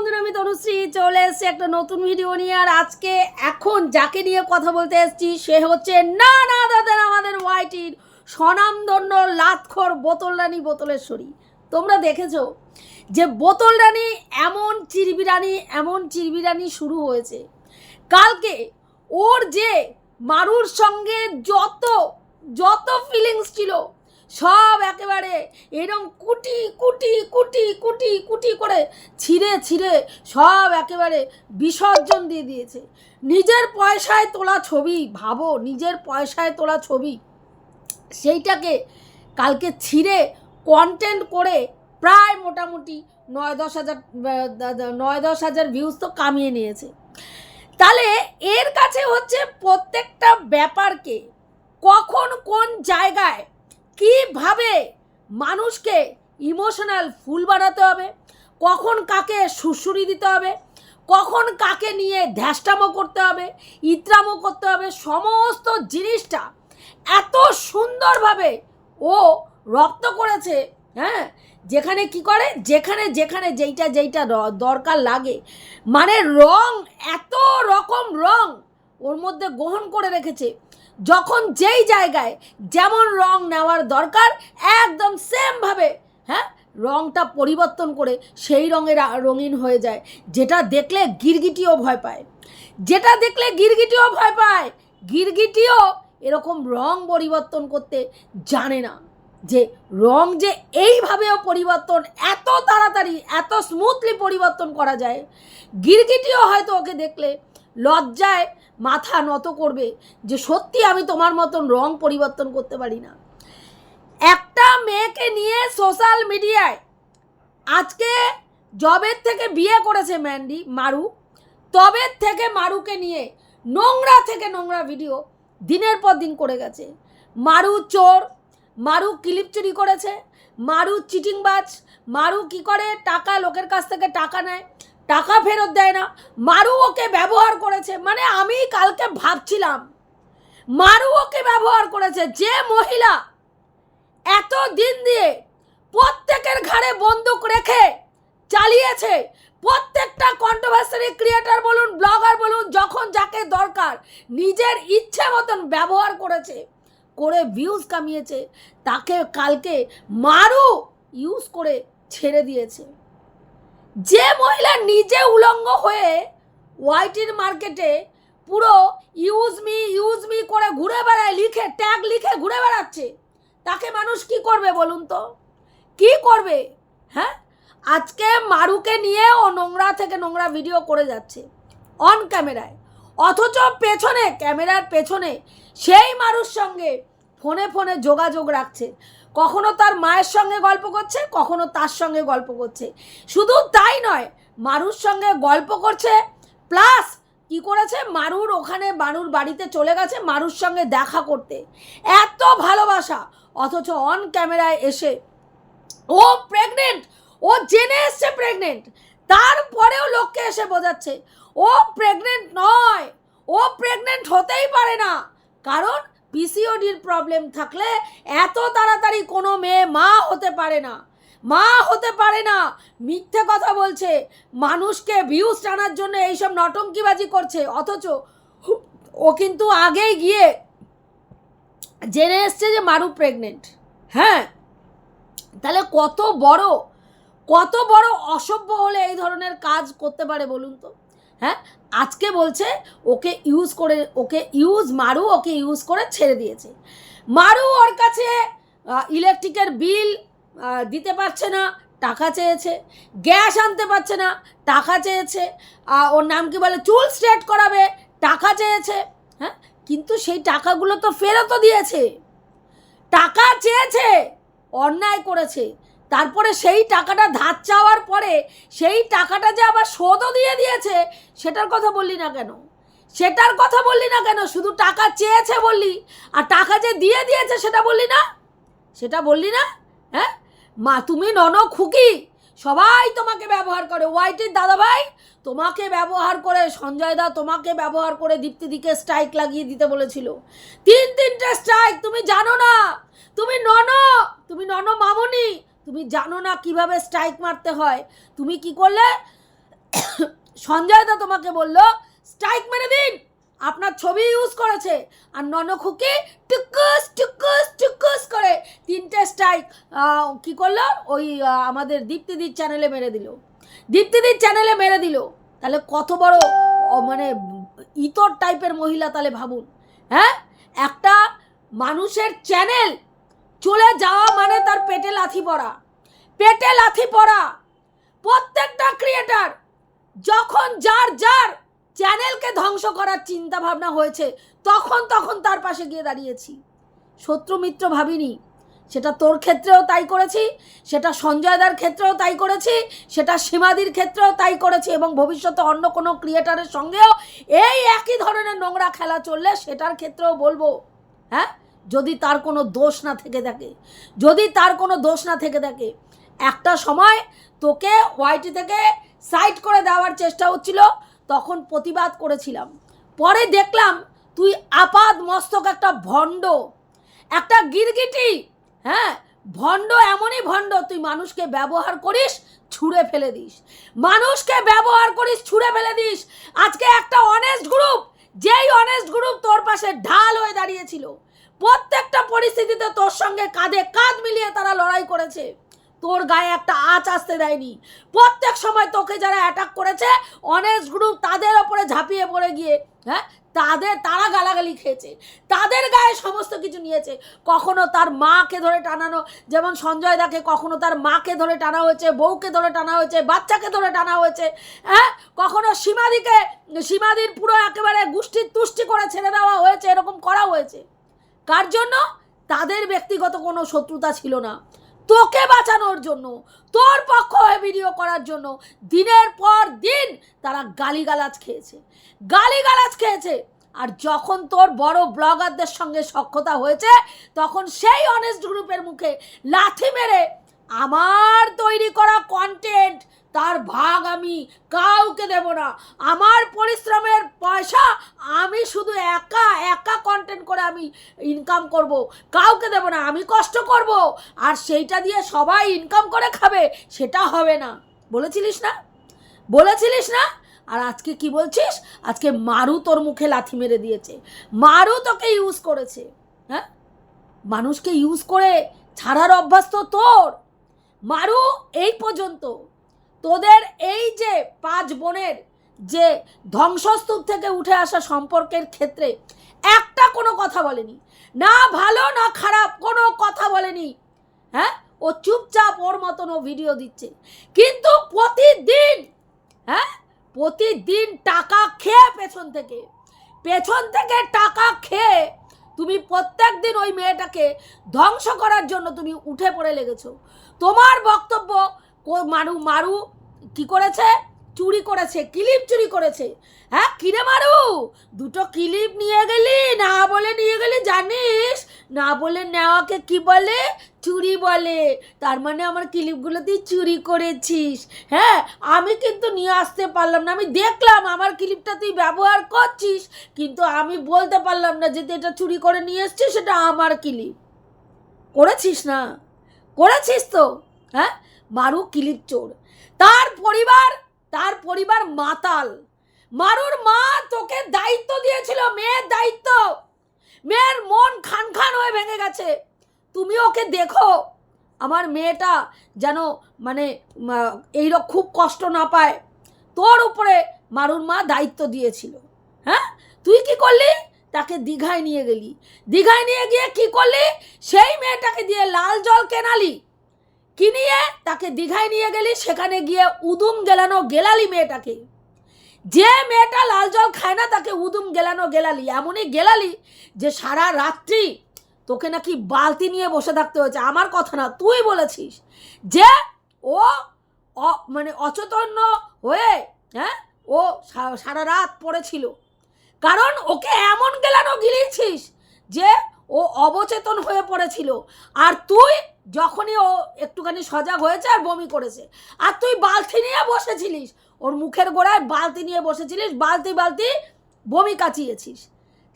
বন্ধুরা, আমি তনুশ্রী চলে এসেছি একটা নতুন ভিডিও নিয়ে। আর আজকে এখন যাকে নিয়ে কথা বলতে এসেছি সে হচ্ছে না দাদা আমাদের ওয়াইটির স্বনামধন্য লাতখোর বোতল রানী বোতলেশ্বরী। তোমরা দেখেছো যে বোতল রানী এমন চিরবিরানি শুরু হয়েছে। কালকে ওর যে মারুর সঙ্গে যত ফিলিংস ছিল সব একেবারে এরকম কুটি কুটি কুটি কুটি কুটি করে ছিঁড়ে সব একেবারে বিসর্জন দিয়ে দিয়েছে। নিজের পয়সায় তোলা ছবি, ভাবো, নিজের পয়সায় তোলা ছবি, সেইটাকে কালকে ছিঁড়ে কন্টেন্ট করে প্রায় মোটামুটি 9-10 হাজার ভিউজ তো কামিয়ে নিয়েছে। তাহলে এর কাছে হচ্ছে প্রত্যেকটা ব্যাপারকে কখন কোন জায়গায় কিভাবে মানুষকে ইমোশনাল ফুল বানাতে হবে, কখন কাকে সুড়সুড়ি দিতে হবে, কখন কাকে নিয়ে ধ্যাসটামো করতে হবে, ইত্রামো করতে হবে, সমস্ত জিনিসটা এত সুন্দরভাবে ও রপ্ত করেছে। হ্যাঁ, যেখানে কি করে, যেখানে যেইটা দরকার লাগে, মানে রং, এত রকম রং ওর মধ্যে গ্রহণ করে রেখেছে। যখন যেই জায়গায় যেমন রং নেওয়ার দরকার একদম সেমভাবে রংটা পরিবর্তন করে সেই রঙের রঙিন হয়ে যায়, যেটা দেখলে গিরগিটিও ভয় পায়। গিরগিটিও এরকম রং পরিবর্তন করতে জানে না, যে রং যে এইভাবেও পরিবর্তন এত তাড়াতাড়ি এত স্মুথলি পরিবর্তন করা যায়। গিরগিটিও হয়তো ওকে দেখলে লজ্জায় মাথা নত করবে যে সত্যি আমি তোমার মতন রং পরিবর্তন করতে পারি না। একটা মেয়েকে নিয়ে সোশ্যাল মিডিয়ায় আজকে জবের থেকে বিয়ে করেছে মারু, তবের থেকে মারুকে নিয়ে নোংরা থেকে নোংরা ভিডিও দিনের পর দিন করে গেছে। মারু চোর, মারু ক্লিপ চুরি করেছে, মারু চিটিংবাজ, মারু কি করে টাকা লোকের কাছ থেকে টাকা নেয়, টাকা ফেরত দেয় না, মারু ওকে ব্যবহার করেছে। মানে আমি কালকে ভাবছিলাম মারু ওকে ব্যবহার করেছে। যে মহিলা এত দিন দিয়ে প্রত্যেকের ঘাড়ে বন্দুক রেখে চালিয়েছে, প্রত্যেকটা কন্ট্রোভার্সি ক্রিয়েটার বলুন, ব্লগার বলুন, যখন যাকে দরকার নিজের ইচ্ছে মতন ব্যবহার করেছে, করে ভিউজ কামিয়েছে, তাকে কালকে মারু ইউজ করে ছেড়ে দিয়েছে। যে মহিলা নিজে উলঙ্গ হয়ে ওয়াইটির মার্কেটে পুরো ইউজ মি করে ঘুরে বেড়ায়, ট্যাগ লিখে ঘুরে বেড়াচ্ছে, তাকে মানুষ কি করবে বলুন তো, কি করবে? হ্যাঁ, আজকে মারুকে নিয়ে ও নোংরা থেকে নোংরা ভিডিও করে যাচ্ছে অন ক্যামেরায়, অথচ পেছনে, ক্যামেরার পেছনে সেই মারুর সঙ্গে ফোনে যোগাযোগ রাখছে। কখনো তার মায়ের সঙ্গে গল্প করছে, কখনো তার সঙ্গে গল্প করছে। শুধু তাই নয়, মারুর সঙ্গে গল্প করছে, প্লাস কি করেছে, মারুর বাড়িতে চলে গেছে মারুর সঙ্গে দেখা করতে। এত ভালোবাসা, অথচ অন ক্যামেরায় এসে ও প্রেগনেন্ট, ও জেনে এসছে প্রেগনেন্ট, তারপরেও লোককে এসে বোঝাচ্ছে ও প্রেগনেন্ট নয়, ও প্রেগনেন্ট হতেই পারে না। কারণ পিসিওডির প্রবলেম থাকলে এত তাড়াতাড়ি কোনো মেয়ে মা হতে পারে না। মিথ্যে কথা বলছে, মানুষকে ভিউজ টানার জন্য এইসব নটঙ্কিবাজি করছে, অথচ ও কিন্তু আগেই গিয়ে জেনে এসছে যে মারু প্রেগনেন্ট। হ্যাঁ, তাহলে কত বড় অসভ্য হলে এই ধরনের কাজ করতে পারে বলুন তো। হ্যাঁ, আজকে বলছে ওকে ইউজ করে ছেড়ে দিয়েছে। মারু ওর কাছে ইলেকট্রিকের বিল দিতে পারছে না, টাকা চেয়েছে, গ্যাস আনতে পারছে না, টাকা চেয়েছে, ওর নাম কি বলে, চুল স্ট্রেট করাবে, টাকা চেয়েছে। হ্যাঁ, কিন্তু সেই টাকাগুলো তো ফেরতও দিয়েছে। টাকা চেয়েছে, অন্যায় করেছে, তারপরে সেই টাকাটা ধার চাওয়ার পরে সেই টাকাটা যে আবার শোধও দিয়ে দিয়েছে, সেটার কথা বললি না কেন? শুধু টাকা চেয়েছে বললি, আর টাকা যে দিয়ে দিয়েছে সেটা বললি না। হ্যাঁ, মা তুমি নন খুকি, সবাই তোমাকে ব্যবহার করে, ওয়াইটির দাদাভাই তোমাকে ব্যবহার করে, সঞ্জয় দা তোমাকে ব্যবহার করে দীপ্তিদিকে স্ট্রাইক লাগিয়ে দিতে বলেছিল, 3-3টে স্ট্রাইক। তুমি জানো না, তুমি নন মামনি, তুমি জানো না কিভাবে স্ট্রাইক মারতে হয়। তুমি কি করলে, সঞ্জয় দা তোমাকে বলল স্ট্রাইক মেরে দিন, আপনার ছবি ইউজ করেছে, আর ননখুকি টুকুস টুকুস টুকুস করে 3টে স্ট্রাইক কি করলো ওই আমাদের দীপ্তিদির চ্যানেলে মেরে দিল, দীপ্তিদির চ্যানেলে মেরে দিল। তাহলে কত বড় মানে ইতর টাইপের মহিলা, তাহলে ভাবুন। হ্যাঁ, একটা মানুষের চ্যানেল চলে যাওয়া মানে তার পেটে লাথি পড়া, পেটে লাথি পড়া। প্রত্যেকটা ক্রিয়েটার যখন যার যার চ্যানেলকে ধ্বংস করার চিন্তা ভাবনা হয়েছে তখন তখন তার পাশে গিয়ে দাঁড়িয়েছি, শত্রু মিত্র ভাবিনি। সেটা তোর ক্ষেত্রেও তাই করেছি, সেটা সঞ্জয়দার ক্ষেত্রেও তাই করেছি, সেটা সীমাদির ক্ষেত্রেও তাই করেছি, এবং ভবিষ্যতে অন্য কোনো ক্রিয়েটারের সঙ্গেও এই একই ধরনের নোংরা খেলা চললে সেটার ক্ষেত্রেও বলবো। হ্যাঁ, যদি তার কোনো দোষ না থেকে থাকে, যদি তার কোনো দোষ না থেকে থাকে। একটা সময় তোকে ওয়াইটি থেকে সাইড করে দেওয়ার চেষ্টা হচ্ছিল, তখন প্রতিবাদ করেছিলাম। পরে দেখলাম তুই আপাদ মস্তক একটা ভণ্ড, একটা গিরগিটি। হ্যাঁ, ভণ্ড, এমনই ভণ্ড, তুই মানুষকে ব্যবহার করিস, ছুঁড়ে ফেলে দিস, মানুষকে ব্যবহার করিস, ছুঁড়ে ফেলে দিস। আজকে একটা অনেস্ট গ্রুপ, যেই অনেস্ট গ্রুপ তোর পাশে ঢাল হয়ে দাঁড়িয়েছিল, প্রত্যেকটা পরিস্থিতিতে তোর সঙ্গে কাঁধে কাঁধ মিলিয়ে তারা লড়াই করেছে, তোর গায়ে একটা আঁচ আসতে দেয়নি। প্রত্যেক সময় তোকে যারা অ্যাটাক করেছে অনেস্ট গ্রুপ, তাদের ওপরে ঝাঁপিয়ে পড়ে গিয়ে হ্যাঁ তারা গালাগালি খেয়েছে, তাদের গায়ে সমস্ত কিছু নিয়েছে। কখনো তার মাকে ধরে টানানো, যেমন সঞ্জয় দাকে কখনো তার মাকে ধরে টানা হয়েছে, বউকে ধরে টানা হয়েছে, বাচ্চাকে ধরে টানা হয়েছে। হ্যাঁ, কখনো সীমাদির পুরো একেবারে গুষ্টির তুষ্টি করে ছেড়ে দেওয়া হয়েছে, এরকম করা হয়েছে। কার জন্য? তাদের ব্যক্তিগত কোনো শত্রুতা ছিল না, তোকে বাঁচানোর জন্য, তোর পক্ষ হয়ে ভিডিও করার জন্য দিনের পর দিন তারা গালিগালাজ খেয়েছে, গালিগালাজ খেয়েছে। আর যখন তোর বড় ব্লগারদের সঙ্গে সখ্যতা হয়েছে তখন সেই অনেস্ট গ্রুপের মুখে লাথি মেরে আমার তৈরি করা কন্টেন্ট তার ভাগ আমি কাউকে দেব না, আমার পরিশ্রমের পয়সা আমি শুধু একা কন্টেন্ট করে আমি ইনকাম করব, কাউকে দেব না, আমি কষ্ট করব আর সেইটা দিয়ে সবাই ইনকাম করে খাবে, সেটা হবে না। বলেছিলিস না, বলেছিলিস না? আর আজকে কি বলছিস? আজকে মারু তোর মুখে লাথি মেরে দিয়েছে, মারু তোকে ইউজ করেছে। হ্যাঁ, মানুষকে ইউজ করে ছাড়ার অভ্যাস তো তোর। মারু এই পর্যন্ত তোদের এই যে 5 বোনের যে ধ্বংসস্তূপ থেকে উঠে আসা সম্পর্কের ক্ষেত্রে একটা কোনো কথা বলেনি, না ভালো না খারাপ কোনো কথা বলেনি। হ্যাঁ, ও চুপচাপ ওর মতন ও ভিডিও দিচ্ছে, কিন্তু প্রতিদিন টাকা খেয়ে পেছন থেকে টাকা খেয়ে তুমি প্রত্যেক দিন ওই মেয়েটাকে ধ্বংস করার জন্য তুমি উঠে পড়ে লেগেছো। তোমার বক্তব্য মারু কি করেছে? চুরি করেছে, ক্লিপ চুরি করেছে। হ্যাঁ, কিরে মারু, 2টো ক্লিপ নিয়ে গেলি, না বলে নিয়ে গেলি, জানিস না বলে নেওয়াকে কি বলে? চুরি বলে। তার মানে আমার ক্লিপগুলো তুই চুরি করেছিস। হ্যাঁ, আমি কিন্তু নিয়ে আসতে পারলাম না, আমি দেখলাম আমার ক্লিপটা তুই ব্যবহার করছিস, কিন্তু আমি বলতে পারলাম না যে এটা চুরি করে নিয়ে এসছিস, সেটা আমার ক্লিপ। করেছিস না? করেছিস তো। হ্যাঁ, মারু ক্লিপ চোর। তার পরিবার মাতাল। মারুর মা তোকে দায়িত্ব দিয়েছিল, মেয়ের দায়িত্ব, মেয়ের মন খান খান হয়ে ভেঙে গেছে। তুমি ওকে দেখো, আমার মেয়েটা যেন মানে এইরকম খুব কষ্ট না পায়, তোর উপরে মারুর মা দায়িত্ব দিয়েছিল। হ্যাঁ, তুই কি করলি? তাকে দীঘায় নিয়ে গেলি, দীঘায় নিয়ে গিয়ে কি করলি? সেই মেয়েটাকে দিয়ে লাল জল কেনালি, কিনিয়ে তাকে দীঘায় নিয়ে গেলি, সেখানে গিয়ে উদুম গেলালি মেয়েটাকে। যে মেয়েটা লাল জল খায় না তাকে উদুম গেলালি, এমনই গেলালি যে সারা রাত্রি তোকে নাকি বালতি নিয়ে বসে থাকতে হয়েছে। আমার কথা না, তুই বলেছিস যে ও মানে অচেতন্য হয়ে হ্যাঁ ও সারা রাত পড়েছিল, কারণ ওকে এমন গিলিয়েছিস যে ও অবচেতন হয়ে পড়েছিল। আর তুই যখনই ও একটুখানি সজাগ হয়েছে আর বমি করেছে, আর তুই বালতি নিয়ে বসেছিলিস, ওর মুখের গোড়ায় বালতি নিয়ে বসেছিলিস, বালতি বমি কাচিয়েছিস।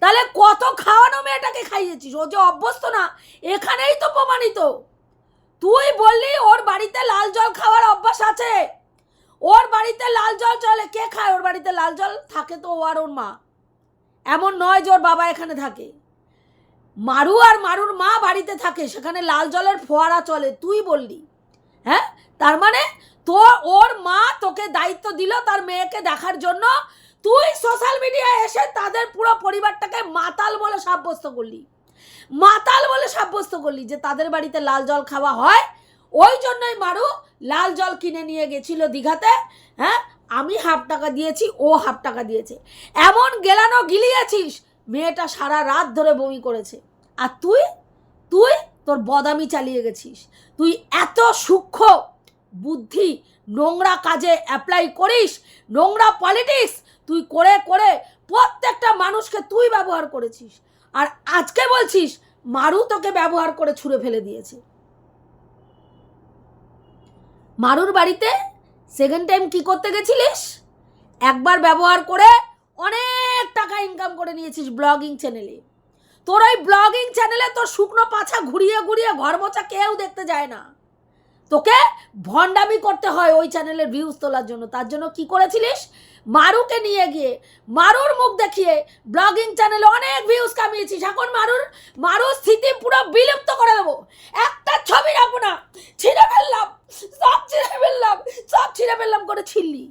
তাহলে কত খাওয়ানো মেয়েটাকে খাইয়েছিস? ও যে অভ্যস্ত না, এখানেই তো প্রমাণিত। তুই বললি ওর বাড়িতে লাল জল খাওয়ার অভ্যাস আছে, ওর বাড়িতে লাল জল চলে, কে খায় ওর বাড়িতে লাল জল? থাকে তো ও আর ওর মা, এমন নয় যে ওর বাবা এখানে থাকে। মারু আর মারুর মা বাড়িতে থাকে, সেখানে লাল জলের ফোয়ারা চলে, তুই বললি। হ্যাঁ, তার মানে ওর মা তোকে দায়িত্ব দিল তার মেয়েকে দেখার জন্য, তুই সোশ্যাল মিডিয়ায় এসে তাদের পুরো পরিবারটাকে মাতাল বলে সাব্যস্ত করলি, মাতাল বলে সাব্যস্ত করলি যে তাদের বাড়িতে লাল জল খাওয়া হয়। ওই জন্যই মারু লাল জল কিনে নিয়ে গেছিল দীঘাতে। হ্যাঁ, আমি ½ টাকা দিয়েছি, ও ½ টাকা দিয়েছে, এমন গেলানো গিলিয়েছিস মেয়েটা সারা রাত ধরে বমি করেছে। আর তুই তোর বদামি চালিয়ে গেছিস। তুই এত সূক্ষ্ম বুদ্ধি নোংরা কাজে অ্যাপ্লাই করিস, নোংরা পলিটিক্স তুই করে করে প্রত্যেকটা মানুষকে তুই ব্যবহার করেছিস। আর আজকে বলছিস মারু তোকে ব্যবহার করে ছুঁড়ে ফেলে দিয়েছে। মারুর বাড়িতে সেকেন্ড টাইম কি করতে গেছিলিস? একবার ব্যবহার করে অনেক টাকা ইনকাম করে নিয়েছিস ব্লগিং চ্যানেলে। তোর ওই ব্লগিং চ্যানেলে তোর শুকনো পাছা ঘুরিয়ে ঘুরিয়ে ঘর মোছা কেউ দেখতে যায় না, তোকে ভণ্ডামি করতে হয় ওই চ্যানেলের ভিউজ তোলার জন্য। তার জন্য কি করেছিলিস? মারুকে নিয়ে গিয়ে মারুর মুখ দেখিয়ে ব্লগিং চ্যানেলে অনেক ভিউজ কামিয়েছিস। এখন মারুর স্থিতি পুরো বিলুপ্ত করে দেবো, একটা ছবি রাখবো না, ছিঁড়ে ফেললাম, সব ছিঁড়ে ফেললাম করে ছিললি,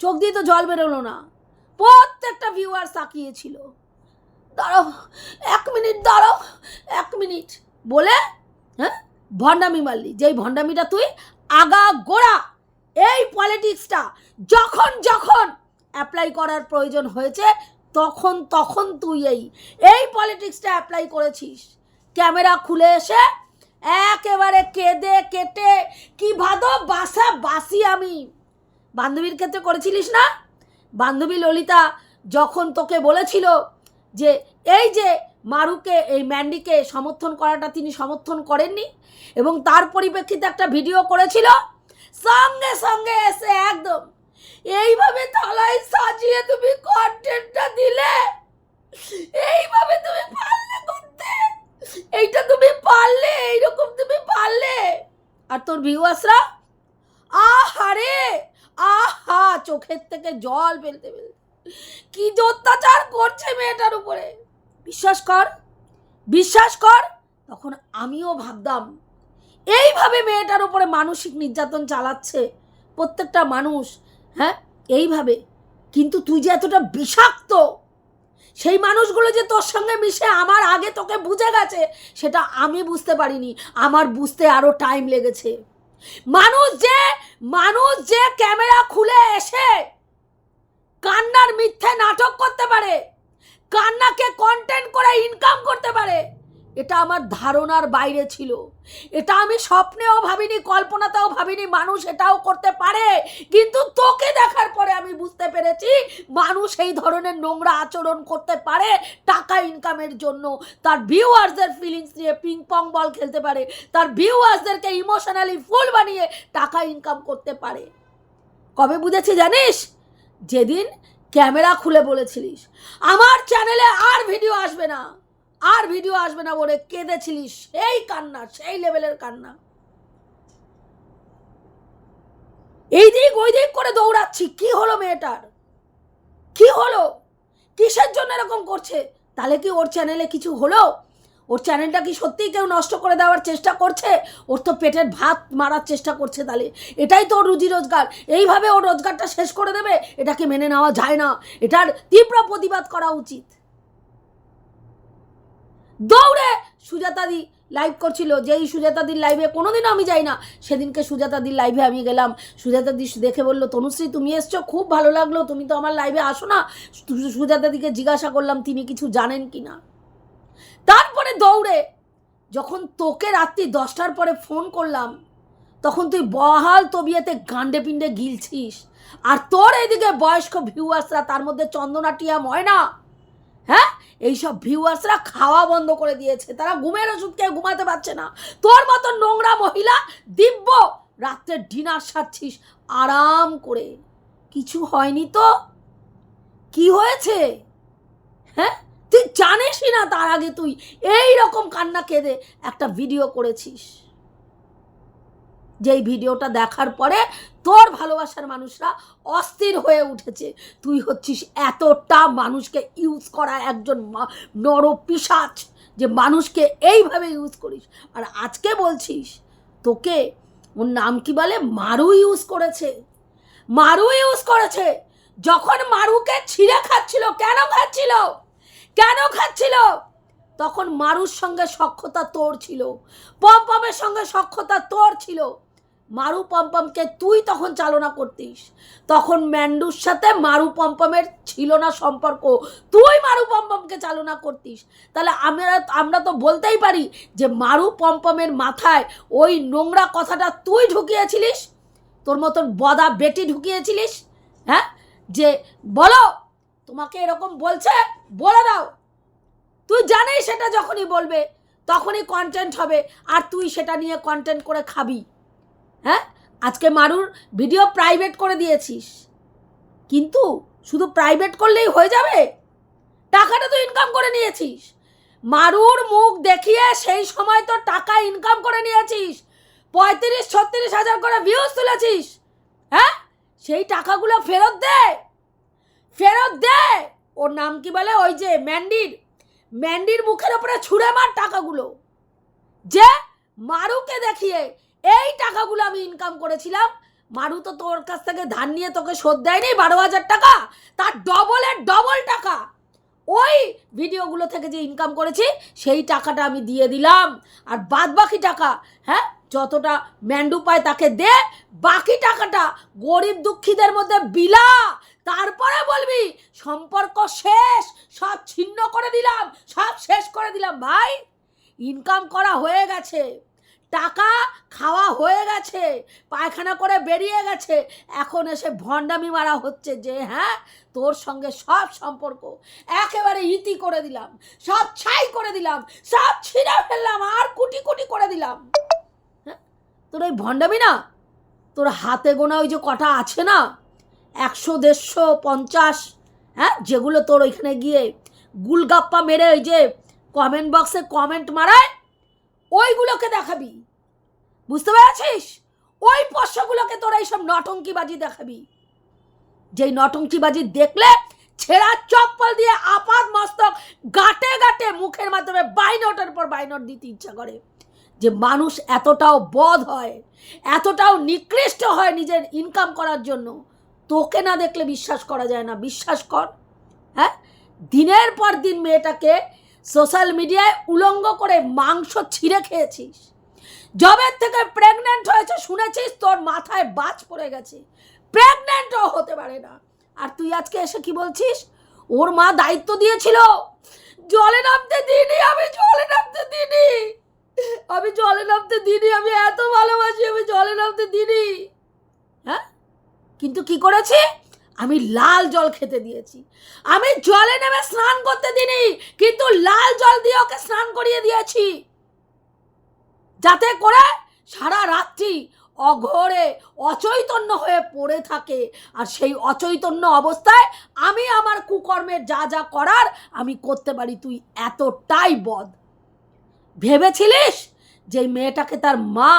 চোখ দিয়ে তো জল বেরোলো না। প্রত্যেকটা ভিউয়ার তাকিয়েছিল, দাঁড়াও 1 মিনিট, দাঁড়াও 1 মিনিট বলে, হ্যাঁ, ভণ্ডামি মারলি। যেই ভণ্ডামিটা তুই আগা গোড়া এই পলিটিক্সটা যখন যখন অ্যাপ্লাই করার প্রয়োজন হয়েছে তখন তুই এই পলিটিক্সটা অ্যাপ্লাই করেছিস। ক্যামেরা খুলে এসে একেবারে কেঁদে কেটে কি ভাদো বাসি আমি বান্ধবীর ক্ষেত্রে করেছিলিস না? বান্ধবী ললিতা যখন তোকে বলেছিল যে এই যে মারুকে, এই ম্যান্ডিকে সমর্থন করাটা তিনি সমর্থন করেননি এবং তার পরিপ্রেক্ষিতে একটা ভিডিও করেছিল, সঙ্গে সঙ্গে এসে একদম এইভাবে থালায় সাজিয়ে তুমি কন্টেন্টটা দিলে। এইভাবে তুমি পারলে করতে, এইটা তুমি পারলে, এইরকম তুমি পারলে। আর তোর ভিউয়ার্সরা আহা চোখের থেকে জল ফেলতে ফেলতে কি অত্যাচার করছে মেয়েটার উপরে। বিশ্বাস কর তখন আমিও ভাবতাম এইভাবে মেয়েটার উপরে মানসিক নির্যাতন চালাচ্ছে প্রত্যেকটা মানুষ, হ্যাঁ, এইভাবে। কিন্তু তুই যে এতটা বিষাক্ত, সেই মানুষগুলো যে তোর সঙ্গে মিশে আমার আগে তোকে বুঝে গেছে সেটা আমি বুঝতে পারিনি, আমার বুঝতে আরো টাইম লেগেছে। মানুষ যে ক্যামেরা খুলে এসে কান্নার মিথ্যে নাটক করতে পারে, কান্নাকে কন্টেন্ট করে ইনকাম করতে পারে, এটা আমার ধারণার বাইরে ছিল। এটা আমি স্বপ্নেও ভাবিনি, কল্পনাতেও ভাবিনি মানুষ এটাও করতে পারে। কিন্তু তোকে দেখার পরে আমি বুঝতে পেরেছি মানুষ এই ধরনের নোংরা আচরণ করতে পারে টাকা ইনকামের জন্য। তার ভিউয়ার্সদের ফিলিংস নিয়ে পিং পং বল খেলতে পারে, তার ভিউয়ার্সদেরকে ইমোশনালি ফুল বানিয়ে টাকা ইনকাম করতে পারে। কবে বুঝেছি জানিস? যেদিন ক্যামেরা খুলে বলেছিলিস আমার চ্যানেলে আর ভিডিও আসবে না বলে কেঁদেছিলিস, সেই কান্না, সেই লেভেলের কান্না। এই দিক ওই দিক করে দৌড়াচ্ছি, কি হলো মেয়েটার? কি হলো? কিসের জন্য এরকম করছে? তাহলে কি ওর চ্যানেলে কিছু হলো? ওর চ্যানেলটা কি সত্যিই কেউ নষ্ট করে দেওয়ার চেষ্টা করছে? ওর তো পেটের ভাত মারার চেষ্টা করছে। তাহলে এটাই তো ওর রুজি রোজগার, এইভাবে ওর রোজগারটা শেষ করে দেবে? এটাকে মেনে নেওয়া যায় না, এটার তীব্র প্রতিবাদ করা উচিত। দৌড়ে সুজাতাদি লাইভ করছিল, যেই সুজাতাদির লাইভে কোনোদিনও আমি যাই না, সেদিনকে সুজাতাদির লাইভে আমি গেলাম। সুজাতাদি দেখে বলল, তনুশ্রী তুমি এসছো, খুব ভালো লাগলো, তুমি তো আমার লাইভে আসো না। সুজাতাদিকে জিজ্ঞাসা করলাম তিনি কিছু জানেন কি না। তারপরে দৌড়ে যখন তোকে রাত্রি 10টার পরে ফোন করলাম তখন তুই বহাল তবিয়াতে গান্ডে পিণ্ডে গিলছিস। আর তোর এদিকে বয়স্ক ভিউয়ার্সরা, তার মধ্যে চন্দনা টিয়া ময়না, হ্যাঁ, এইসব ভিউয়ার্সরা খাওয়া বন্ধ করে দিয়েছে, তারা ঘুমের ওষুধ খেয়ে ঘুমাতে পারছে না। তোর মতো নোংরা মহিলা দিব্য রাত্রে ডিনার সারছিস আরাম করে। কিছু হয়নি তো? কি হয়েছে? হ্যাঁ, তুই জানিসই না তার আগে তুই এই রকম কান্না কেঁদে একটা ভিডিও করেছিস, যেই ভিডিওটা দেখার পরে তোর ভালোবাসার মানুষরা অস্থির হয়ে উঠেছে। তুই হচ্ছিস এতটা মানুষকে ইউজ করা একজন নরপিশাচ, যে মানুষকে এইভাবে ইউজ করিস। আর আজকে বলছিস তোকে, ওর নাম কি বলে, মারু ইউজ করেছে। মারু ইউজ করেছে। যখন মারুকে ছিঁড়ে খাচ্ছিল, কেন খাচ্ছিল? তখন মারুর সঙ্গে সখ্যতা তোর ছিল, পম্পমের সঙ্গে সখ্যতা তোর ছিল। মারু পম্পমকে তুই তখন চালনা করতিস। তখন ম্যান্ডুর সাথে মারু পম্পমের ছিল না সম্পর্ক, তুই মারু পম্পমকে চালনা করতিস। তাহলে আমরা তো বলতেই পারি যে মারু পম্পমের মাথায় ওই নোংরা কথাটা তুই ঢুকিয়েছিলিস, তোর মতন বদা বেটি ঢুকিয়েছিলিস। হ্যাঁ, যে বলো তোমাকে এরকম বলছে, বলে দাও। তুই জানিস সেটা যখনই বলবে তখনই কন্টেন্ট হবে, আর তুই সেটা নিয়ে কন্টেন্ট করে খাবি। হ্যাঁ, আজকে মারুর ভিডিও প্রাইভেট করে দিয়েছিস, কিন্তু শুধু প্রাইভেট করলেই হয়ে যাবে? টাকাটা তো ইনকাম করে নিয়েছিস। মারুর মুখ দেখিয়ে সেই সময় তো টাকা ইনকাম করে নিয়েছিস, 35-36 হাজার করে ভিউজ তুলেছিস। হ্যাঁ, সেই টাকাগুলো ফেরত দে। ওর নাম কি বলে, ওই যে ম্যান্ডির মুখের উপরে ছুঁড়ে মার টাকাগুলো, যে মারুকে দেখিয়ে এই টাকাগুলো আমি ইনকাম করেছিলাম। মারু তো তোর কাছ থেকে ধার নিয়ে তোকে শোধ দেয়নি 12,000 টাকা, তার ডবল টাকা ওই ভিডিওগুলো থেকে যে ইনকাম করেছি সেই টাকাটা আমি দিয়ে দিলাম। আর বাদ বাকি টাকা, হ্যাঁ, যতটা ম্যান্ডু পায় তাকে দে, বাকি টাকাটা গরিব দুঃখীদের মধ্যে বিলা। তারপরে বলবি সম্পর্ক শেষ, সব ছিন্ন করে দিলাম, সব শেষ করে দিলাম। ভাই, ইনকাম করা হয়ে গেছে, টাকা খাওয়া হয়ে গেছে, পায়খানা করে বেরিয়ে গেছে, এখন এসে ভণ্ডামি মারা হচ্ছে যে হ্যাঁ তোর সঙ্গে সব সম্পর্ক একেবারে ইতি করে দিলাম, সব ছাই করে দিলাম, সব ছিঁড়ে ফেললাম, আর কুটি করে দিলাম। হ্যাঁ, তোর ওই ভণ্ডামি না, তোর হাতে গোনা ওই যে কটা আছে না, 100, 150, 50, হ্যাঁ, যেগুলো তোর ওইখানে গিয়ে গুলগাপ্পা মেরে ওই যে কমেন্ট বক্সে কমেন্ট মারায়, ওইগুলোকে দেখাবি। বুঝতে পেরেছিস? ওই পোষ্যগুলোকে তোরা এইসব নটঙ্কিবাজি দেখাবি, যেই নটঙ্কিবাজি দেখলে ছেঁড়া চপ্পল দিয়ে আপাত মস্তক গাটে মুখের মাধ্যমে বাইনটের পর বাইনট দিতে ইচ্ছা করে। যে মানুষ এতটাও বধ হয়, এতটাও নিকৃষ্ট হয় নিজের ইনকাম করার জন্য, তোকে না দেখলে বিশ্বাস করা যায় না। বিশ্বাস কর। হ্যাঁ, দিনের পর দিন মেয়েটাকে সোশ্যাল মিডিয়ায় উলঙ্গ করে মাংস ছিঁড়ে খেয়েছিস। জবের থেকে প্রেগনেন্ট হয়েছে শুনেছিস, তোর মাথায় বাজ পড়ে গেছে, প্রেগনেন্টও হতে পারে না। আর তুই আজকে এসে কি বলছিস? ওর মা দায়িত্ব দিয়েছিল, জলে নামতে দিইনি, আমি এত ভালোবাসি, আমি জলে নামতে দিইনি। হ্যাঁ, কিন্তু কি করেছি? আমি লাল জল খেতে দিয়েছি, আমি জলে নেমে স্নান করতে দিইনি, কিন্তু লাল জল দিয়ে ওকে স্নান করিয়ে দিয়েছি, যাতে করে সারা রাত্রি অঘোরে অচৈতন্য হয়ে পড়ে থাকে। আর সেই অচৈতন্য অবস্থায় আমি আমার কুকর্মের যা করার আমি করতে পারি। তুই এতটাই বদ। ভেবেছিলিস যে মেয়েটাকে তার মা,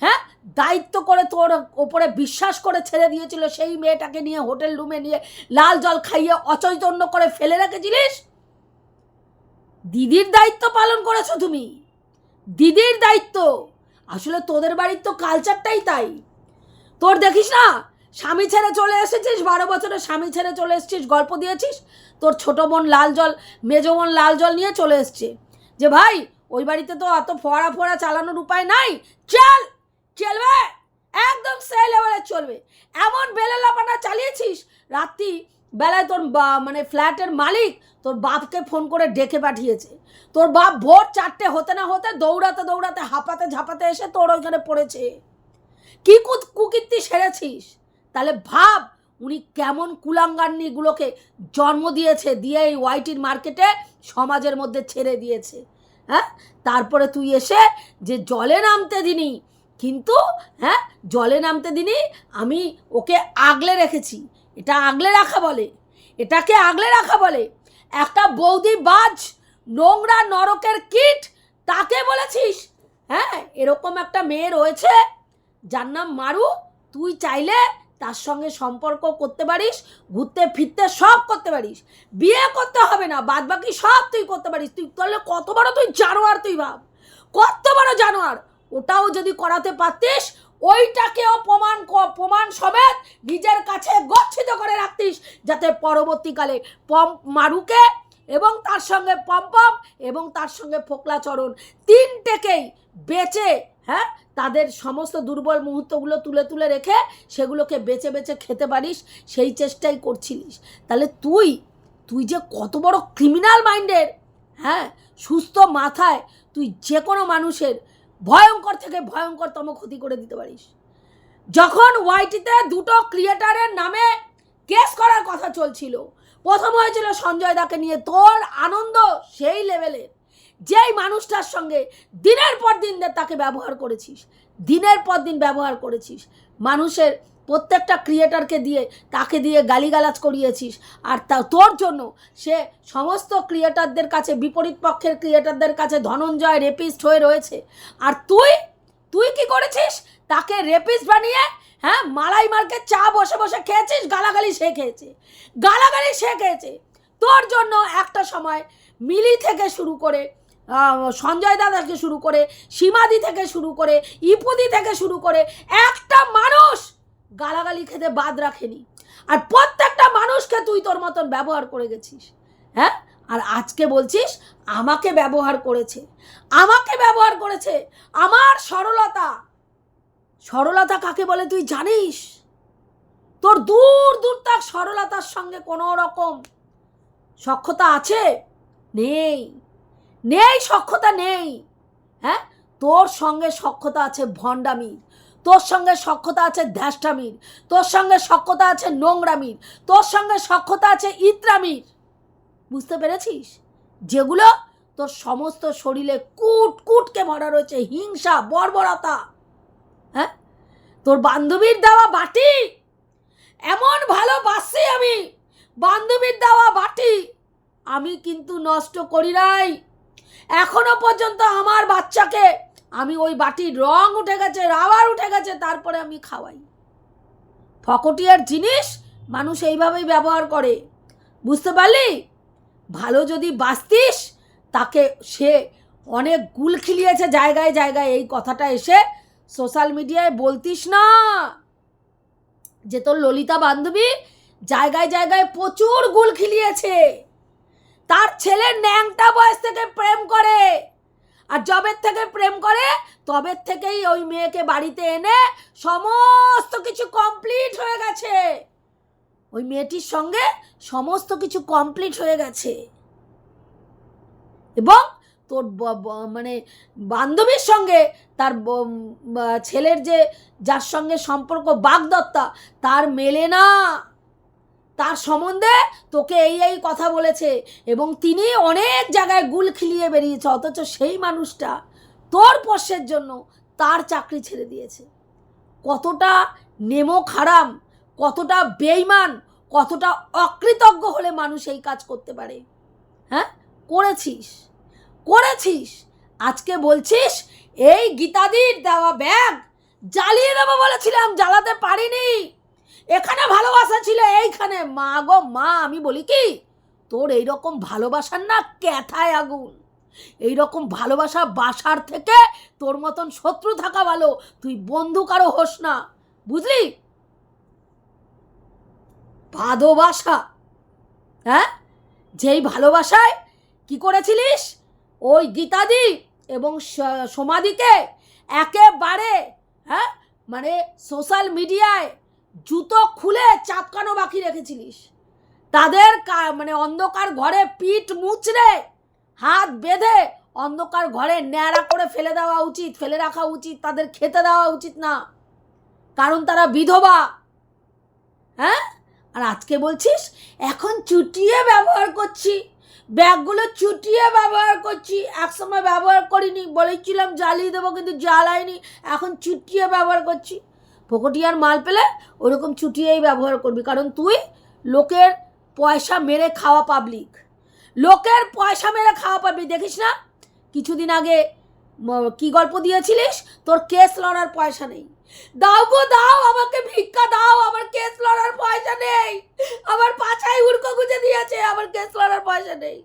হ্যাঁ, দায়িত্ব করে তোর ওপরে বিশ্বাস করে ছেড়ে দিয়েছিল, সেই মেয়েটাকে নিয়ে হোটেল রুমে নিয়ে লাল জল খাইয়ে অচৈতন্য করে ফেলে রেখেছিলিস? দিদির দায়িত্ব পালন করেছো তুমি, দিদির দায়িত্ব। আসলে তোদের বাড়ির তো কালচারটাই তাই। তোর দেখিস না, স্বামী ছেড়ে চলে এসেছিস, 12 বছরের স্বামী ছেড়ে চলে এসেছিস, গল্প দিয়েছিস, তোর ছোট বোন লাল জল, মেজো বোন লাল জল নিয়ে চলে এসছে, যে ভাই ওই বাড়িতে তো অত ফোয়ারা চালানোর উপায় নাই, চলবে, একদম সেই লেভেলে চলবে। এমন বেলালাপানা চালিয়েছিস, রাত্রি বেলায় তোর মানে ফ্ল্যাটের মালিক তোর বাপকে ফোন করে ডেকে পাঠিয়েছে। তোর বাপ ভোর 4টে হতে না হতে দৌড়াতে হাঁপাতে ঝাঁপাতে এসে তোর ওইখানে পড়েছে। কি কুকীর্তি সেরেছিস? তাহলে ভাব উনি কেমন কুলাঙ্গান্নিগুলোকে জন্ম দিয়েছে, দিয়ে এই ওয়াইটির মার্কেটে সমাজের মধ্যে ছেড়ে দিয়েছে। হ্যাঁ, তারপরে তুই এসে যে জলে নামতে দিনি, কিন্তু হ্যাঁ জলে নামতে দিনি, আমি ওকে আগলে রেখেছি। এটা আগলে রাখা বলে, এটাকে আগলে রাখা বলে। একটা বৌদি বাজ, নোংরা নরকের কীট, তাকে বলেছিস হ্যাঁ এরকম একটা মেয়ে রয়েছে যার নাম মারু, তুই চাইলে তার সঙ্গে সম্পর্ক করতে পারিস, ঘুরতে ফিরতে সব করতে পারিস, বিয়ে করতে হবে না, বাদ বাকি সব তুই করতে পারিস। তুই তাহলে কত বড় তুই জানোয়ার, তুই ভাব কত বড় জানোয়ার। ওটাও যদি করাতে পারতিস, ওইটাকেও প্রমাণ সমেত নিজের কাছে গচ্ছিত করে রাখতিস, যাতে পরবর্তীকালে মারুকে এবং তার সঙ্গে পম্পম এবং তার সঙ্গে ফোকলাচরণ তিনটেকেই বেচে, হ্যাঁ, তাদের সমস্ত দুর্বল মুহূর্তগুলো তুলে তুলে রেখে সেগুলোকে বেছে বেছে খেতে পারিস, সেই চেষ্টাই করছিলিস। তাহলে তুই যে কত বড় ক্রিমিনাল মাইন্ডের, হ্যাঁ, সুস্থ মাথায় তুই যে কোনো মানুষের ভয়ঙ্কর থেকে ভয়ঙ্করতম ক্ষতি করে দিতে পারিস। যখন ওয়াইটিতে দুটো ক্রিয়েটারের নামে কেস করার কথা চলছিল, প্রথম হয়েছিল সঞ্জয় দাকে নিয়ে, তোর আনন্দ সেই লেভেলের, যেই মানুষটার সঙ্গে দিনের পর দিন তাকে ব্যবহার করেছিস, দিনের পর দিন ব্যবহার করেছিস, মানুষের প্রত্যেকটা ক্রিয়েটারকে দিয়ে তাকে দিয়ে গালিগালাজ করিয়েছিস, আর তোর জন্য সে সমস্ত ক্রিয়েটারদের কাছে, বিপরীত পক্ষের ক্রিয়েটারদের কাছে ধনঞ্জয় রেপিস্ট হয়ে রয়েছে। আর তুই কি করেছিস? তাকে রেপিস্ট বানিয়ে, হ্যাঁ, মালাই মার্কে চা বসে বসে খেয়েছিস, গালাগালি সে খেয়েছে। তোর জন্য একটা সময় মিলি থেকে শুরু করে, সঞ্জয় দা থেকে শুরু করে, সীমাদি থেকে শুরু করে, ইপুদি থেকে শুরু করে একটা মানুষ গালাগালি খেতে বাদ রাখেনি। আর প্রত্যেকটা মানুষকে তুই তোর মতন ব্যবহার করে গেছিস, হ্যাঁ। আর আজকে বলছিস আমাকে ব্যবহার করেছে। আমার সরলতা কাকে বলে তুই জানিস? তোর দূর তার সরলতার সঙ্গে কোনো রকম সখ্যতা আছে? নেই, সখ্যতা নেই, হ্যাঁ। তোর সঙ্গে সখ্যতা আছে ভণ্ডামির, তোর সঙ্গে সখ্যতা আছে ধ্যাষ্টামির, তোর সঙ্গে সখ্যতা আছে নোংরামির, তোর সঙ্গে সখ্যতা আছে ইত্রামির। বুঝতে পেরেছিস? যেগুলো তোর সমস্ত শরীরে কুটকে ভরা রয়েছে হিংসা, বর্বরতা, হ্যাঁ। তোর বান্ধবীর দেওয়া বাটি, এমন ভালোবাসি আমি, বান্ধবীর দেওয়া বাটি আমি কিন্তু নষ্ট করি নাই এখনো পর্যন্ত। আমার বাচ্চাকে আমি ওই বাটির রং উঠে গেছে, রাবার উঠে গেছে, তারপরে আমি খাওয়াই। ফকটিয়ার জিনিস মানুষ এইভাবেই ব্যবহার করে, বুঝতে পারলি? ভালো যদি বাঁচতিস, তাকে সে অনেক গুল খিলিয়েছে জায়গায় জায়গায়, এই কথাটা এসে সোশ্যাল মিডিয়ায় বলতিস না যে তোর ললিতা বান্ধবী জায়গায় জায়গায় প্রচুর গুল খিলিয়েছে। তার ছেলে ন্যাংটা বয়স থেকে প্রেম করে, আর জবের থেকে প্রেম করে তবে থেকেই ওই মেয়েকে বাড়িতে এনে সমস্ত কিছু কমপ্লিট হয়ে গেছে। ওই মেয়েটির সঙ্গে সমস্ত কিছু কমপ্লিট হয়ে গেছে, এবং তোর মানে বান্ধবীর সঙ্গে তার ছেলের যার সঙ্গে সম্পর্ক বাগদত্তা, তার মেলে না। তার সম্বন্ধে তোকে এই কথা বলেছে এবং তিনি অনেক জায়গায় গুল খিলিয়ে বেরিয়েছে, অথচ সেই মানুষটা তোর পোষ্যের জন্য তার চাকরি ছেড়ে দিয়েছে। কতটা নেমো খারাম, কতটা বেঈমান, কতটা অকৃতজ্ঞ হলে মানুষ এই কাজ করতে পারে, হ্যাঁ। করেছিস। আজকে বলছিস এই গীতাদির দেওয়া ব্যাগ জ্বালিয়ে দেবো বলেছিলাম, জ্বালাতে পারিনি, এখানে ভালোবাসা ছিল, এইখানে। মা গো মা, আমি বলি কি, তোর এইরকম ভালোবাসার না ক্যাথায় আগুন। এইরকম ভালোবাসা বাসার থেকে তোর মতন শত্রু থাকা ভালো, তুই বন্ধু কারো হোস না, বুঝলি? ভালোবাসা, হ্যাঁ, যেই ভালোবাসায় কি করেছিলিস, ওই গীতাদি এবং সমাধিকে একেবারে, হ্যাঁ, মানে সোশ্যাল মিডিয়ায় জুতো খুলে চাপকানো বাকি রেখেছিলিস। তাদের মানে অন্ধকার ঘরে পিঠ মুচড়ে হাত বেঁধে অন্ধকার ঘরে ন্যাড়া করে ফেলে রাখা উচিত, তাদের খেতে দেওয়া উচিত না, কারণ তারা বিধবা, হ্যাঁ। আর আজকে বলছিস এখন চুটিয়ে ব্যবহার করছি, ব্যাগগুলো চুটিয়ে ব্যবহার করছি, একসময় ব্যবহার করিনি, বলেছিলাম জ্বালিয়ে দেবো কিন্তু জ্বালাইনি, এখন চুটিয়ে ব্যবহার করছি। ফকটিয়ার মাল পেলে ওরকম চুটিয়েই ব্যবহার করবি, কারণ তুই লোকের পয়সা মেরে খাওয়া পাবলিক, দেখিস না কিছুদিন আগে কি গল্প দিয়েছিলিস, তোর কেস লড়ার পয়সা নেই। দাও গো দাও, আমাকে ভিক্ষা দাও, আমার কেস লড়ার পয়সা নেই, আমার পাছায় উড়কো গুঁজে দিয়েছে, আমার কেস লড়ার পয়সা নেই।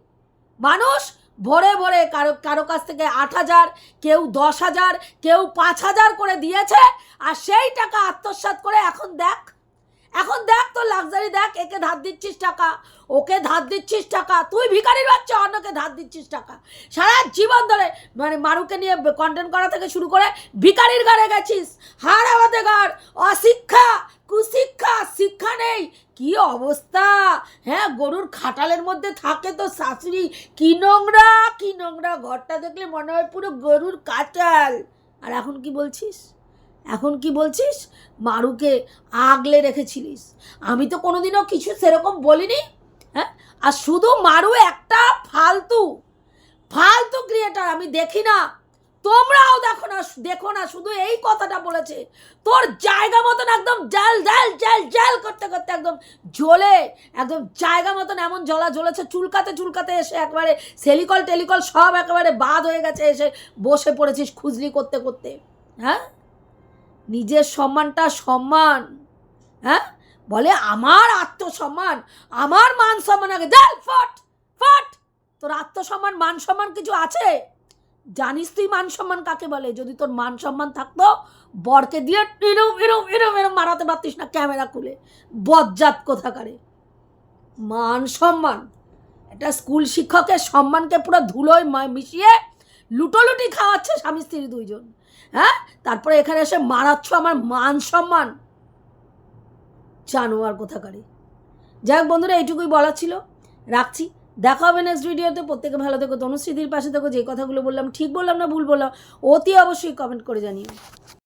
মানুষ ভরে ভরে কারো কাছ থেকে 8,000, কেউ 10,000, কেউ 5,000 করে দিয়েছে, আর সেই টাকা আত্মসাৎ করে এখন দেখ তোর লাক্সারি দেখ, একে ধার দিচ্ছিস টাকা, ওকে ধার দিচ্ছিস টাকা, তুই ভিখারির বাচ্চা, অন্যকে ধার দিচ্ছিস টাকা। সারা জীবন ধরে মানে মারুকে নিয়ে কন্টেন্ট করা থেকে শুরু করে ভিখারির ঘরে গেছিস, হার আমাদের ঘর, অশিক্ষা, কুশিক্ষা, শিক্ষা নেই, কি অবস্থা। হ্যাঁ, গরুর খাটালের মধ্যে থাকে তো শাশুড়ি, কি নোংরা ঘরটা দেখলে মনে হয় পুরো গরুর কাটাল। আর এখন কি বলছিস, মারুকে আগলে রেখেছিলিস। আমি তো কোনোদিনও কিছু সেরকম বলিনি। হ্যাঁ, আর শুধু মারু একটা ফালতু ক্রিয়েটার, আমি দেখি না, তোমরাও দেখো না, শুধু এই কথাটা বলেছে, তোর জায়গা মতন একদম জাল করতে একদম জ্বলে, একদম জায়গা মতন এমন জ্বলেছে, চুলকাতে এসে একবারে টেলিকল সব একেবারে বাদ হয়ে গেছে, এসে বসে পড়েছিস খুজলি করতে। হ্যাঁ, নিজের সম্মান, হ্যাঁ, বলে আমার আত্মসম্মান, আমার মান সম্মান আগে, ফট। তোর আত্মসম্মান মান সম্মান কিছু আছে? জানিস তুই মান সম্মান কাকে বলে? যদি তোর মান সম্মান থাকতো, বরকে দিয়ে এরম মারাতে পারতিস না ক্যামেরা খুলে, বজ্জাত কোথাকারে। মান সম্মান, একটা স্কুল শিক্ষকের সম্মানকে পুরো ধুলোয় মিশিয়ে লুটোলুটি খাওয়াচ্ছে স্বামী স্ত্রী দুইজন। হ্যাঁ, তারপরে এখানে এসে মারাচ্ছ আমার মান সম্মান, জানোয়ার কোথাকারে। যাই হোক বন্ধুরা, এইটুকুই বলার ছিল, রাখছি। দেখা হবে নেক্সট ভিডিওতে। প্রত্যেকে ভালো থেকো, তনুশ্রীদির পাশে থেকো। যে কথাগুলো বললাম ঠিক বললাম না ভুল বললাম, অতি অবশ্যই কমেন্ট করে জানিও।